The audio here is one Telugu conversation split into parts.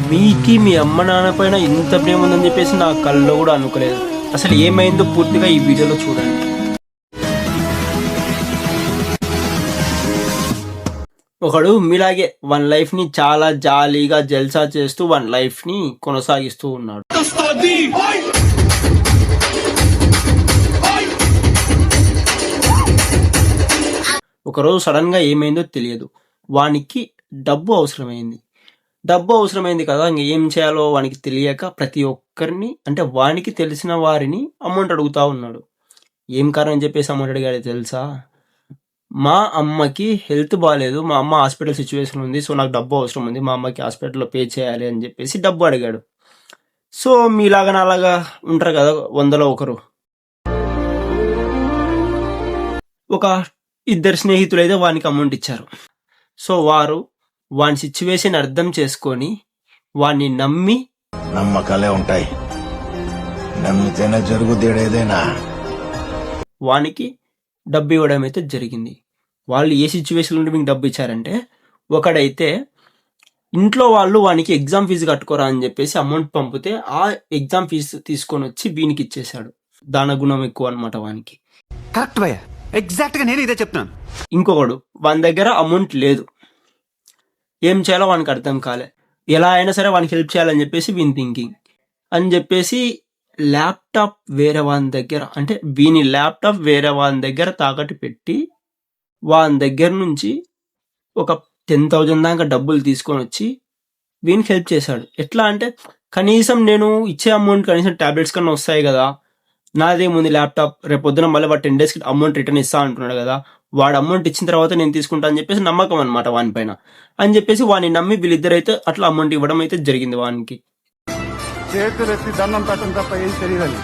మీకి మీ అమ్మ నాన్న పైన ఇంత ప్రేమ ఉందని చెప్పేసి నా కళ్ళలో కూడా అనుకోలేదు. అసలు ఏమైందో పూర్తిగా ఈ వీడియోలో చూడండి. ఒకడు మీలాగే వన్ లైఫ్ ని చాలా జాలీగా జల్సా చేస్తూ వన్ లైఫ్ ని కొనసాగిస్తూ ఉన్నాడు. ఒకరోజు సడన్ గా ఏమైందో తెలియదు. వానికి డబ్బు అవసరమైంది కదా, ఇంక ఏం చేయాలో వానికి తెలియక ప్రతి ఒక్కరిని, అంటే వానికి తెలిసిన వారిని అమౌంట్ అడుగుతా ఉన్నాడు. ఏం కారణం చెప్పేసి అమౌంట్ అడిగాడు తెలుసా? మా అమ్మకి హెల్త్ బాగాలేదు, మా అమ్మ హాస్పిటల్ సిచ్యువేషన్ ఉంది, సో నాకు డబ్బు అవసరం ఉంది, మా అమ్మకి హాస్పిటల్లో పే చేయాలి అని చెప్పేసి డబ్బు అడిగాడు. సో మీలాగా నాలాగా ఉంటారు కదా 100లో ఒకరు. ఒక ఇద్దరు స్నేహితులు అయితే వానికి అమౌంట్ ఇచ్చారు. సో వారు వాని సిచ్యువేషన్ అర్థం చేసుకొని వాడిని నమ్మి, నమ్మకాలే ఉంటాయి, నమ్మితేనే జరుగుదేడేదేనా, వానికి డబ్బు ఇవ్వడం అయితే జరిగింది. వాళ్ళు ఏ సిచ్యువేషన్ నుండి మీకు డబ్బు ఇచ్చారంటే, ఒకడైతే ఇంట్లో వాళ్ళు వానికి ఎగ్జామ్ ఫీజు కట్టుకోరా అని చెప్పేసి అమౌంట్ పంపితే ఆ ఎగ్జామ్ ఫీజు తీసుకొని వచ్చి వీనికి ఇచ్చేశాడు. దాన గుణం ఎక్కువ అనమాట వానికి. కరెక్ట్ భయ్యా, ఎగ్జాక్ట్ గా నేను ఇదే చెప్తున్నాను. ఇంకొకడు వాని దగ్గర అమౌంట్ లేదు, ఏం చేయాలో వానికి అర్థం కాలే, ఎలా అయినా సరే వానికి హెల్ప్ చేయాలని చెప్పేసి వీని థింకింగ్ అని చెప్పేసి ల్యాప్టాప్ వేరే వాని దగ్గర, అంటే వీని ల్యాప్టాప్ వేరే వాని దగ్గర తాకట్టు పెట్టి వాని దగ్గర నుంచి ఒక 10,000 దాకా డబ్బులు తీసుకొని వచ్చి వీనికి హెల్ప్ చేశాడు. ఎట్లా అంటే, కనీసం నేను ఇచ్చే అమౌంట్ కనీసం టాబ్లెట్స్ కన్నా వస్తాయి కదా, నాదేముంది ల్యాప్టాప్, రేపు పొద్దున మళ్ళీ వాడు 10 days అమౌంట్ రిటర్న్ ఇస్తా అంటున్నాడు కదా, వాడు అమౌంట్ ఇచ్చిన తర్వాత నేను తీసుకుంటా అని చెప్పేసి నమ్మకం అనమాట వాని పైన. అని చెప్పేసి వాడిని నమ్మి వీళ్ళిద్దరైతే అట్లా అమౌంట్ ఇవ్వడం అయితే జరిగింది వానికి. చేతులెత్తి దండం పెట్టడం తప్ప ఏం తెలియదని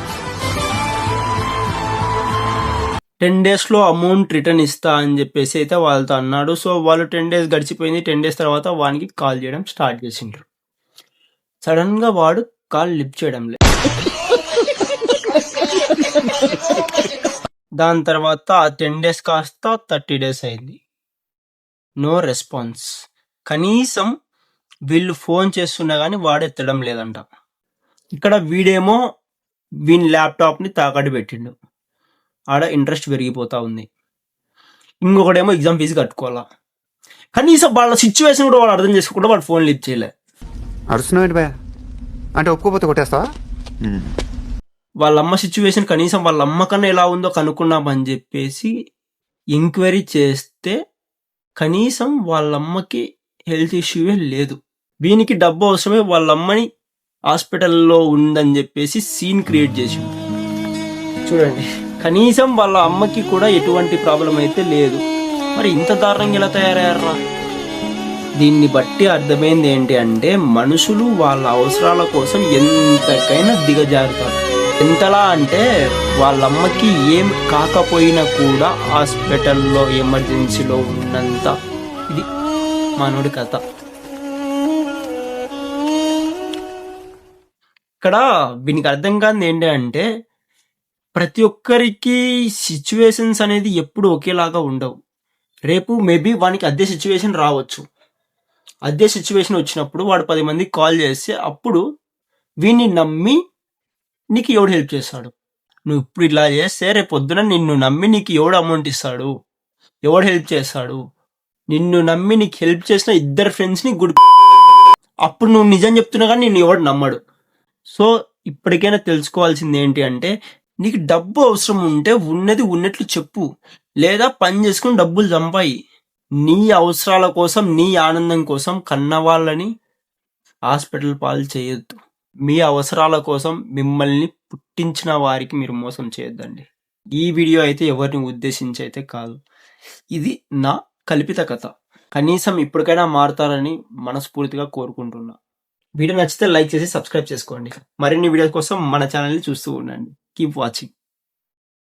10 days అమౌంట్ రిటర్న్ ఇస్తా అని చెప్పేసి అయితే వాళ్ళతో అన్నాడు. సో వాళ్ళు 10 days గడిచిపోయింది. 10 days తర్వాత వానికి కాల్ చేయడం స్టార్ట్ చేసిండ్రు. సడన్ గా వాడు కాల్ లిఫ్ట్ చేయడం లేదు. దాని తర్వాత 10 days కాస్త 30 days అయింది. No response. కనీసం వీళ్ళు ఫోన్ చేస్తున్నా కానీ వాడు ఎత్తడం లేదంట. ఇక్కడ వీడేమో వీని ల్యాప్టాప్ని తాకట్టు పెట్టిండు, ఆడ ఇంట్రెస్ట్ పెరిగిపోతా ఉంది. ఇంకొకడేమో ఎగ్జామ్ ఫీజు కట్టుకోవాలా. కనీసం వాళ్ళ సిచ్యువేషన్ కూడా వాడు అర్థం చేసుకోకుండా వాడు ఫోన్ లిఫ్ట్ చేయలే. అరుస్తున్నావు ఏంటి భయ్యా? అంటే ఒప్పుకోపోతే కొట్టేస్తావా? వాళ్ళ అమ్మ సిచ్యువేషన్ కనీసం వాళ్ళ అమ్మ కన్నా ఎలా ఉందో కనుక్కున్నామని చెప్పేసి ఎంక్వైరీ చేస్తే కనీసం వాళ్ళ అమ్మకి హెల్త్ ఇష్యూవే లేదు. వీనికి డబ్బు అవసరమే, వాళ్ళ అమ్మని హాస్పిటల్లో ఉందని చెప్పేసి సీన్ క్రియేట్ చేసి చూడండి. కనీసం వాళ్ళ అమ్మకి కూడా ఎటువంటి ప్రాబ్లం అయితే లేదు. మరి ఇంత దారుణంగా ఎలా తయారయ్యారా? దీన్ని బట్టి అర్థమైంది ఏంటి అంటే, మనుషులు వాళ్ళ అవసరాల కోసం ఎంతకైనా దిగజారుతారు. ఎంతలా అంటే వాళ్ళ అమ్మకి ఏం కాకపోయినా కూడా హాస్పిటల్లో ఎమర్జెన్సీలో ఉన్నంత. ఇది మానవుడి కథ. ఇక్కడ దీనికి అర్థం కాదు ఏంటి అంటే, ప్రతి ఒక్కరికి సిచ్యువేషన్స్ అనేది ఎప్పుడు ఒకేలాగా ఉండవు. రేపు మేబీ వానికి అదే సిచ్యువేషన్ రావచ్చు. అదే సిచ్యువేషన్ వచ్చినప్పుడు వాడు 10 మందికి కాల్ చేస్తే అప్పుడు వీడిని నమ్మి నీకు ఎవడు హెల్ప్ చేస్తాడు? నువ్వు ఇప్పుడు ఇలా చేస్తే రేపు పొద్దున నిన్ను నమ్మి నీకు ఎవడు అమౌంట్ ఇస్తాడు? ఎవడు హెల్ప్ చేస్తాడు? నిన్ను నమ్మి నీకు హెల్ప్ చేసిన ఇద్దరు ఫ్రెండ్స్ని అప్పుడు నువ్వు నిజం చెప్తున్నా కానీ నిన్ను ఎవడు నమ్మడు. సో ఇప్పటికైనా తెలుసుకోవాల్సింది ఏంటి అంటే, నీకు డబ్బు అవసరం ఉంటే ఉన్నది ఉన్నట్లు చెప్పు, లేదా పని చేసుకుని డబ్బులు సంపాయి. నీ అవసరాల కోసం, నీ ఆనందం కోసం కన్నవాళ్ళని హాస్పిటల్ పాలు చేయొద్దు. మీ అవసరాల కోసం మిమ్మల్ని పుట్టించిన వారికి మీరు మోసం చేయొద్దండి. ఈ వీడియో అయితే ఎవరిని ఉద్దేశించి అయితే కాదు, ఇది నా కల్పిత కథ. కనీసం ఇప్పటికైనా మారుతారని మనస్ఫూర్తిగా కోరుకుంటున్నా. వీడియో నచ్చితే లైక్ చేసి సబ్స్క్రైబ్ చేసుకోండి. మరిన్ని వీడియోస్ కోసం మన ఛానల్ని చూస్తూ ఉండండి. Keep watching.